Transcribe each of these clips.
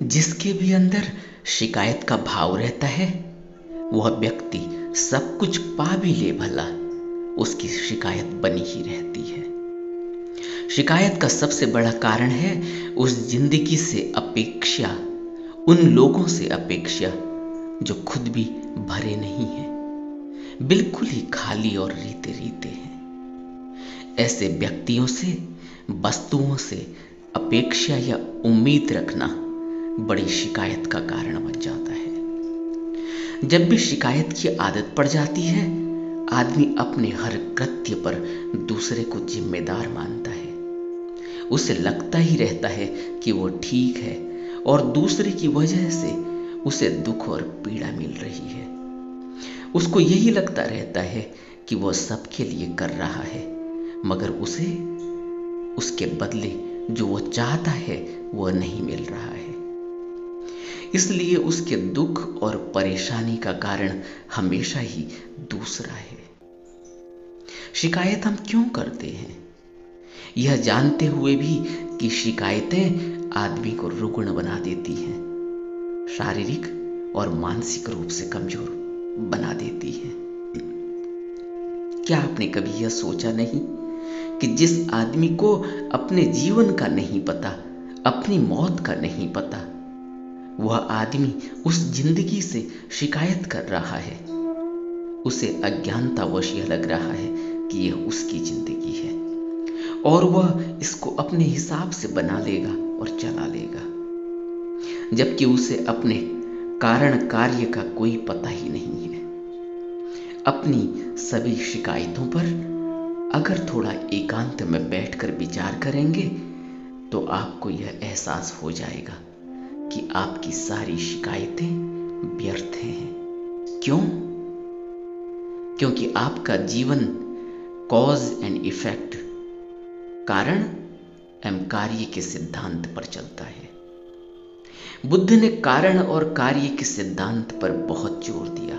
जिसके भी अंदर शिकायत का भाव रहता है, वह व्यक्ति सब कुछ पा भी ले भला, उसकी शिकायत बनी ही रहती है। शिकायत का सबसे बड़ा कारण है उस जिंदगी से अपेक्षा, उन लोगों से अपेक्षा जो खुद भी भरे नहीं हैं, बिल्कुल ही खाली और रीते रीते हैं। ऐसे व्यक्तियों से, वस्तुओं से अपेक्षा या उम्मीद रखना बड़ी शिकायत का कारण बन जाता है। जब भी शिकायत की आदत पड़ जाती है, आदमी अपने हर कृत्य पर दूसरे को जिम्मेदार मानता है। उसे लगता ही रहता है कि वो ठीक है और दूसरे की वजह से उसे दुख और पीड़ा मिल रही है। उसको यही लगता रहता है कि वो सबके लिए कर रहा है, मगर उसे उसके बदले जो वो चाहता है वह नहीं मिल रहा है। इसलिए उसके दुख और परेशानी का कारण हमेशा ही दूसरा है। शिकायत हम क्यों करते हैं, यह जानते हुए भी कि शिकायतें आदमी को रुग्ण बना देती हैं, शारीरिक और मानसिक रूप से कमजोर बना देती हैं। क्या आपने कभी यह सोचा नहीं कि जिस आदमी को अपने जीवन का नहीं पता, अपनी मौत का नहीं पता, वह आदमी उस जिंदगी से शिकायत कर रहा है। उसे अज्ञानतावश यह लग रहा है कि यह उसकी जिंदगी है और वह इसको अपने हिसाब से बना लेगा और चला लेगा, जबकि उसे अपने कारण कार्य का कोई पता ही नहीं है। अपनी सभी शिकायतों पर अगर थोड़ा एकांत में बैठकर विचार करेंगे तो आपको यह एहसास हो जाएगा कि आपकी सारी शिकायतें व्यर्थ हैं। क्यों? क्योंकि आपका जीवन कॉज एंड इफेक्ट, कारण एवं कार्य के सिद्धांत पर चलता है। बुद्ध ने कारण और कार्य के सिद्धांत पर बहुत जोर दिया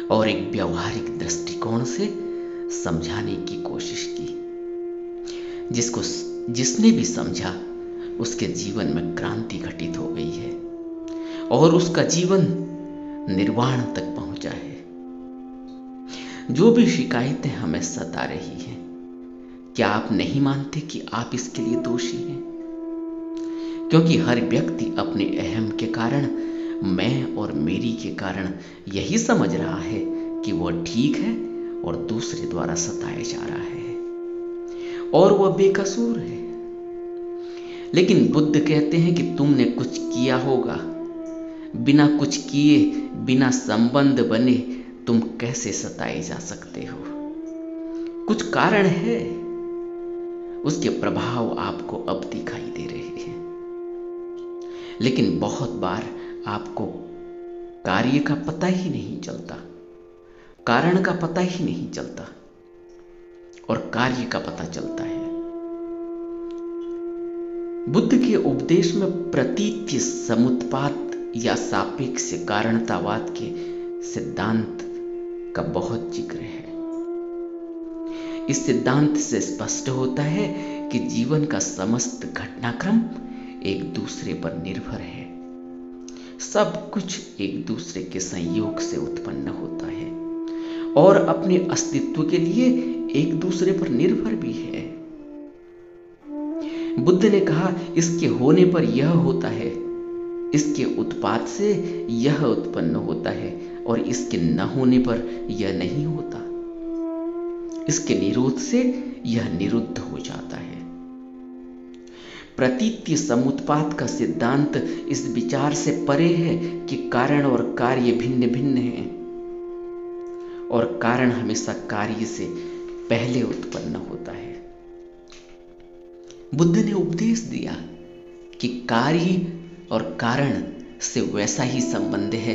और एक व्यवहारिक दृष्टिकोण से समझाने की कोशिश की। जिसने भी समझा उसके जीवन में क्रांति घटित हो गई है और उसका जीवन निर्वाण तक पहुंचा है। जो भी शिकायतें हमें सता रही हैं, क्या आप नहीं मानते कि आप इसके लिए दोषी हैं? क्योंकि हर व्यक्ति अपने अहम के कारण, मैं और मेरी के कारण यही समझ रहा है कि वह ठीक है और दूसरे द्वारा सताया जा रहा है और वह बेकसूर है। लेकिन बुद्ध कहते हैं कि तुमने कुछ किया होगा, बिना कुछ किए, बिना संबंध बने तुम कैसे सताए जा सकते हो? कुछ कारण है, उसके प्रभाव आपको अब दिखाई दे रहे हैं। लेकिन बहुत बार आपको कार्य का पता ही नहीं चलता, कारण का पता ही नहीं चलता और कार्य का पता चलता है। बुद्ध के उपदेश में प्रतीत्य समुत्पात या सापेक्ष कारणतावाद के सिद्धांत का बहुत जिक्र है। इस सिद्धांत से स्पष्ट होता है कि जीवन का समस्त घटनाक्रम एक दूसरे पर निर्भर है। सब कुछ एक दूसरे के संयोग से उत्पन्न होता है और अपने अस्तित्व के लिए एक दूसरे पर निर्भर भी है। बुद्ध ने कहा, इसके होने पर यह होता है, इसके उत्पाद से यह उत्पन्न होता है और इसके न होने पर यह नहीं होता। इसके निरोध से यह निरुद्ध हो जाता है। प्रतीत्य समुत्पात का सिद्धांत इस विचार से परे है कि कारण और कार्य भिन्न भिन्न हैं और कारण हमेशा कार्य से पहले उत्पन्न होता है। बुद्ध ने उपदेश दिया कि कार्य और कारण से वैसा ही संबंध है,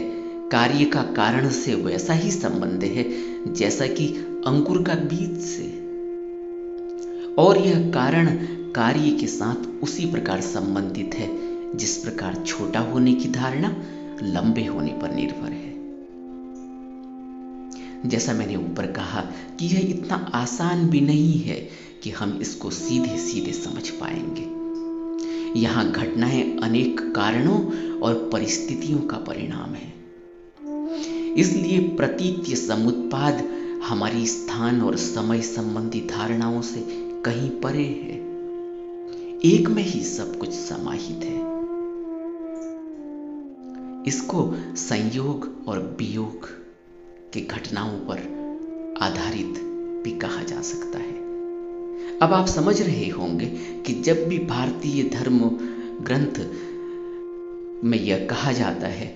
कार्य का कारण से वैसा ही संबंध है जैसा कि अंकुर का बीज से, और यह कारण कार्य के साथ उसी प्रकार संबंधित है जिस प्रकार छोटा होने की धारणा लंबे होने पर निर्भर है। जैसा मैंने ऊपर कहा कि यह इतना आसान भी नहीं है कि हम इसको सीधे सीधे समझ पाएंगे। यहाँ घटनाएं अनेक कारणों और परिस्थितियों का परिणाम है। इसलिए प्रतीत्य समुत्पाद हमारी स्थान और समय संबंधी धारणाओं से कहीं परे है। एक में ही सब कुछ समाहित है। इसको संयोग और वियोग की घटनाओं पर आधारित भी कहा जा सकता है। अब आप समझ रहे होंगे कि जब भी भारतीय धर्म ग्रंथ में यह कहा जाता है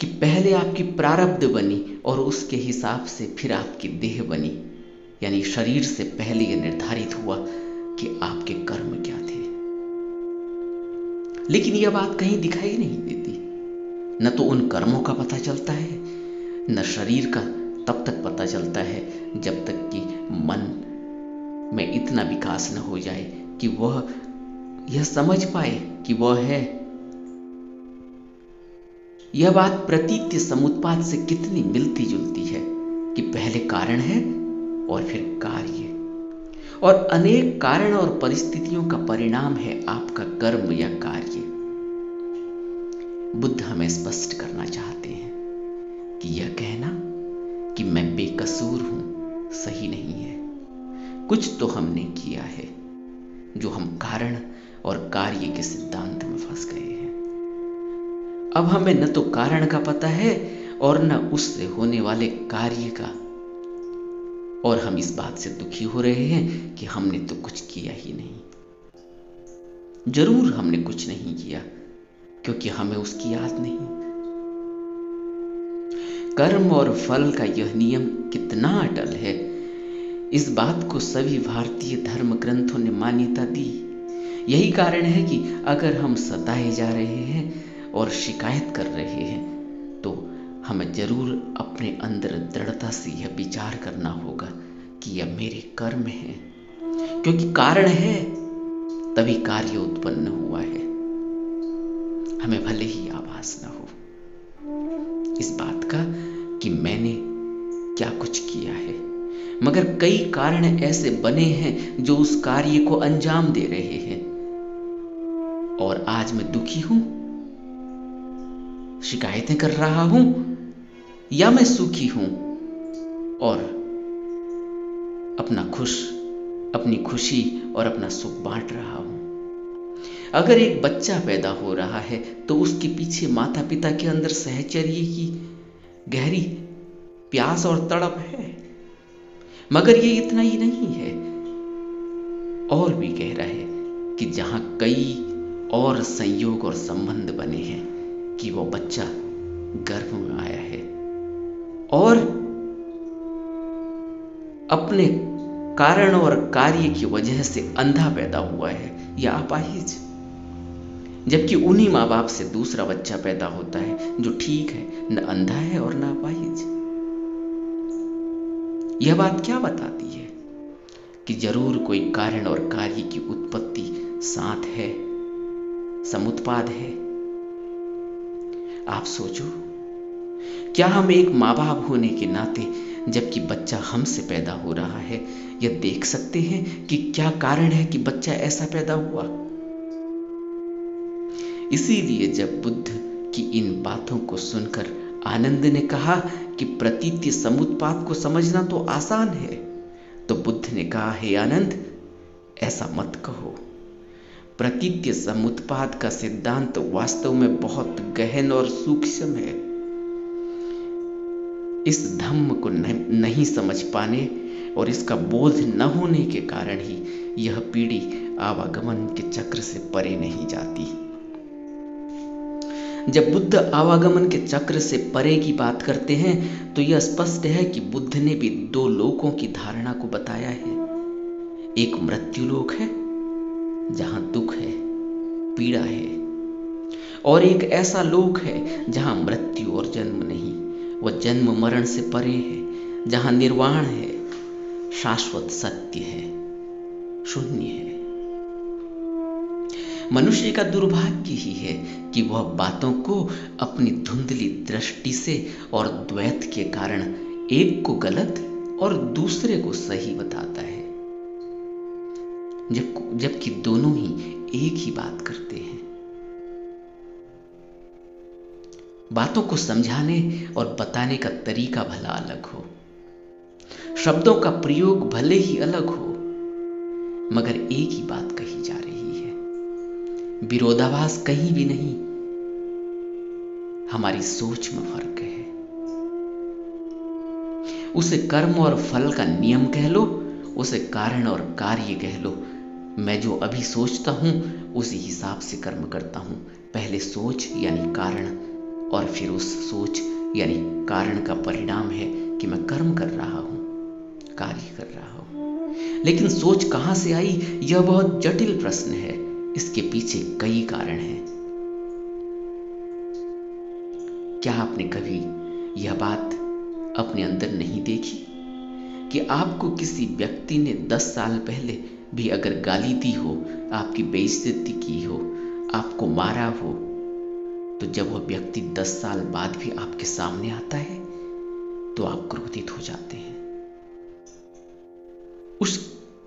कि पहले आपकी प्रारब्ध बनी और उसके हिसाब से फिर आपकी देह बनी, यानी शरीर से पहले यह निर्धारित हुआ कि आपके कर्म क्या थे। लेकिन यह बात कहीं दिखाई नहीं देती। न तो उन कर्मों का पता चलता है, न शरीर का तब तक पता चलता है जब तक कि मन में इतना विकास न हो जाए कि वह यह समझ पाए कि वह है। यह बात प्रतीत्य समुत्पाद से कितनी मिलती जुलती है कि पहले कारण है और फिर कार्य, और अनेक कारण और परिस्थितियों का परिणाम है आपका कर्म या कार्य। बुद्ध हमें स्पष्ट करना चाहते हैं कि यह कहना कि मैं बेकसूर हूं सही नहीं है। कुछ तो हमने किया है जो हम कारण और कार्य के सिद्धांत में फंस गए हैं। अब हमें न तो कारण का पता है और न उससे होने वाले कार्य का, और हम इस बात से दुखी हो रहे हैं कि हमने तो कुछ किया ही नहीं। जरूर हमने कुछ नहीं किया क्योंकि हमें उसकी याद नहीं। कर्म और फल का यह नियम कितना अटल है, इस बात को सभी भारतीय धर्म ग्रंथों ने मान्यता दी। यही कारण है कि अगर हम सताए जा रहे हैं और शिकायत कर रहे हैं तो हमें जरूर अपने अंदर दृढ़ता से यह विचार करना होगा कि यह मेरे कर्म है, क्योंकि कारण है तभी कार्य उत्पन्न हुआ है। हमें भले ही आभास न हो इस बात का कि मैंने क्या कुछ किया है, मगर कई कारण ऐसे बने हैं जो उस कार्य को अंजाम दे रहे हैं। और आज मैं दुखी हूं, शिकायतें कर रहा हूं, या मैं सुखी हूं और अपनी खुशी और अपना सुख बांट रहा हूं। अगर एक बच्चा पैदा हो रहा है तो उसके पीछे माता पिता के अंदर सहचर्य की गहरी प्यास और तड़प है, मगर ये इतना ही नहीं है, और भी गहरा है कि जहां कई और संयोग और संबंध बने हैं कि वो बच्चा गर्भ में आया है और अपने कारण और कार्य की वजह से अंधा पैदा हुआ है या अपाहिज, जबकि उन्हीं माँ बाप से दूसरा बच्चा पैदा होता है जो ठीक है, न अंधा है और न अपाहिज। यह बात क्या बताती है कि जरूर कोई कारण और कार्य की उत्पत्ति साथ है, समुत्पाद है। आप सोचो, क्या हम एक माँ बाप होने के नाते जबकि बच्चा हमसे पैदा हो रहा है यह देख सकते हैं कि क्या कारण है कि बच्चा ऐसा पैदा हुआ? इसीलिए जब बुद्ध की इन बातों को सुनकर आनंद ने कहा कि प्रतीत्य समुत्पाद को समझना तो आसान है, तो बुद्ध ने कहा, हे आनंद, ऐसा मत कहो। प्रतीत्य समुत्पाद का सिद्धांत वास्तव में बहुत गहन और सूक्ष्म है। इस धम्म को नहीं समझ पाने और इसका बोध न होने के कारण ही यह पीढ़ी आवागमन के चक्र से परे नहीं जाती। जब बुद्ध आवागमन के चक्र से परे की बात करते हैं तो यह स्पष्ट है कि बुद्ध ने भी दो लोकों की धारणा को बताया है। एक मृत्युलोक है जहां दुख है, पीड़ा है, और एक ऐसा लोक है जहां मृत्यु और जन्म नहीं, वह जन्म मरण से परे है, जहां निर्वाण है, शाश्वत सत्य है, शून्य है। मनुष्य का दुर्भाग्य ही है कि वह बातों को अपनी धुंधली दृष्टि से और द्वैत के कारण एक को गलत और दूसरे को सही बताता है, जबकि दोनों ही एक ही बात करते हैं। बातों को समझाने और बताने का तरीका भला अलग हो, शब्दों का प्रयोग भले ही अलग हो, मगर एक ही बात कही जा रही है। विरोधाभास कहीं भी नहीं, हमारी सोच में फर्क है। उसे कर्म और फल का नियम कह लो, उसे कारण और कार्य कह लो। मैं जो अभी सोचता हूं उसी हिसाब से कर्म करता हूं। पहले सोच यानी कारण, और फिर उस सोच यानी कारण का परिणाम है कि मैं कर्म कर रहा हूं, कार्य कर रहा हूं। लेकिन सोच कहां से आई, यह बहुत जटिल प्रश्न है। इसके पीछे कई कारण हैं। क्या आपने कभी यह बात अपने अंदर नहीं देखी कि आपको किसी व्यक्ति ने 10 साल पहले भी अगर गाली दी हो, आपकी बेइज्जती की हो, आपको मारा हो, तो जब वह व्यक्ति 10 साल बाद भी आपके सामने आता है तो आप क्रोधित हो जाते हैं।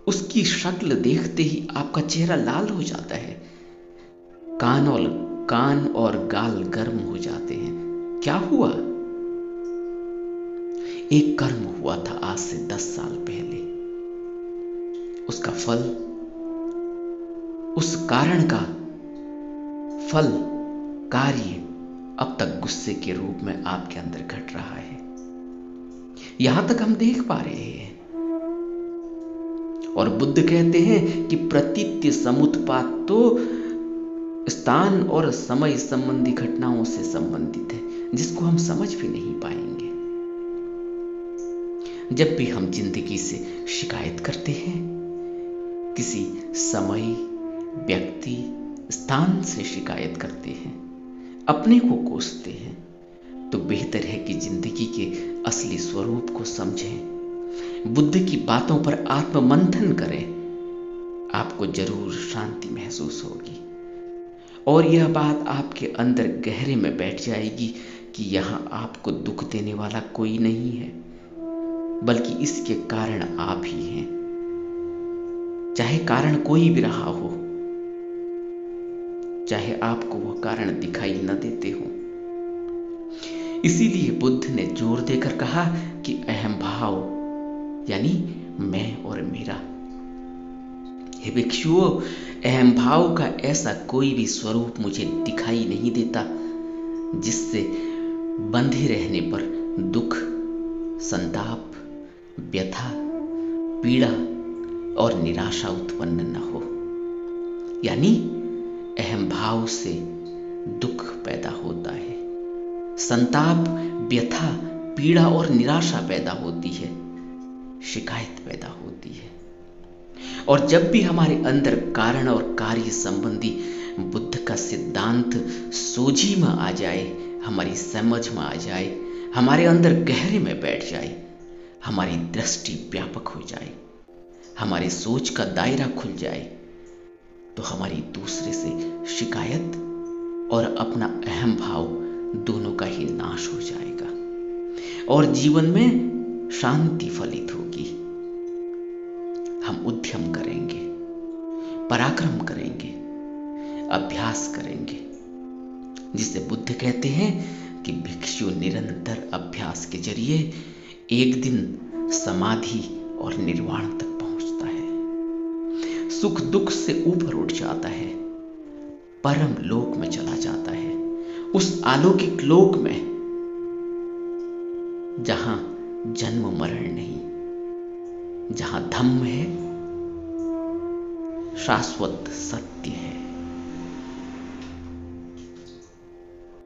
उसकी शक्ल देखते ही आपका चेहरा लाल हो जाता है, कान और गाल गर्म हो जाते हैं। क्या हुआ? एक कर्म हुआ था आज से 10 साल पहले। उसका फल, उस कारण का फल, कार्य अब तक गुस्से के रूप में आपके अंदर घट रहा है। यहां तक हम देख पा रहे हैं। और बुद्ध कहते हैं कि प्रतीत्य समुत्पात तो स्थान और समय संबंधी घटनाओं से संबंधित है, जिसको हम समझ भी नहीं पाएंगे। जब भी हम जिंदगी से शिकायत करते हैं, किसी समय, व्यक्ति, स्थान से शिकायत करते हैं, अपने को कोसते हैं, तो बेहतर है कि जिंदगी के असली स्वरूप को समझें, बुद्ध की बातों पर आत्ममंथन करें। आपको जरूर शांति महसूस होगी और यह बात आपके अंदर गहरे में बैठ जाएगी कि यहां आपको दुख देने वाला कोई नहीं है, बल्कि इसके कारण आप ही हैं। चाहे कारण कोई भी रहा हो, चाहे आपको वह कारण दिखाई न देते हो। इसीलिए बुद्ध ने जोर देकर कहा कि अहम भाव यानी मैं और मेरा। हे भिक्षुओं, अहम भाव का ऐसा कोई भी स्वरूप मुझे दिखाई नहीं देता जिससे बंधे रहने पर दुख, संताप, व्यथा, पीड़ा और निराशा उत्पन्न न हो। यानी अहम भाव से दुख पैदा होता है, संताप, व्यथा, पीड़ा और निराशा पैदा होती है, शिकायत पैदा होती है। और जब भी हमारे अंदर कारण और कार्य संबंधी बुद्ध का सिद्धांत सोझी में आ जाए, हमारी समझ में आ जाए, हमारे अंदर गहरे में बैठ जाए, हमारी दृष्टि व्यापक हो जाए, हमारे सोच का दायरा खुल जाए, तो हमारी दूसरे से शिकायत और अपना अहम भाव दोनों का ही नाश हो जाएगा और जीवन में शांति फलित होगी। हम उद्यम करेंगे, पराक्रम करेंगे, अभ्यास करेंगे, जिसे बुद्ध कहते हैं कि भिक्षु निरंतर अभ्यास के जरिए एक दिन समाधि और निर्वाण तक पहुंचता है, सुख दुख से ऊपर उठ जाता है, परम लोक में चला जाता है, उस अलौकिक लोक में जहां जन्म मरण नहीं, जहां धम्म है, शाश्वत सत्य है।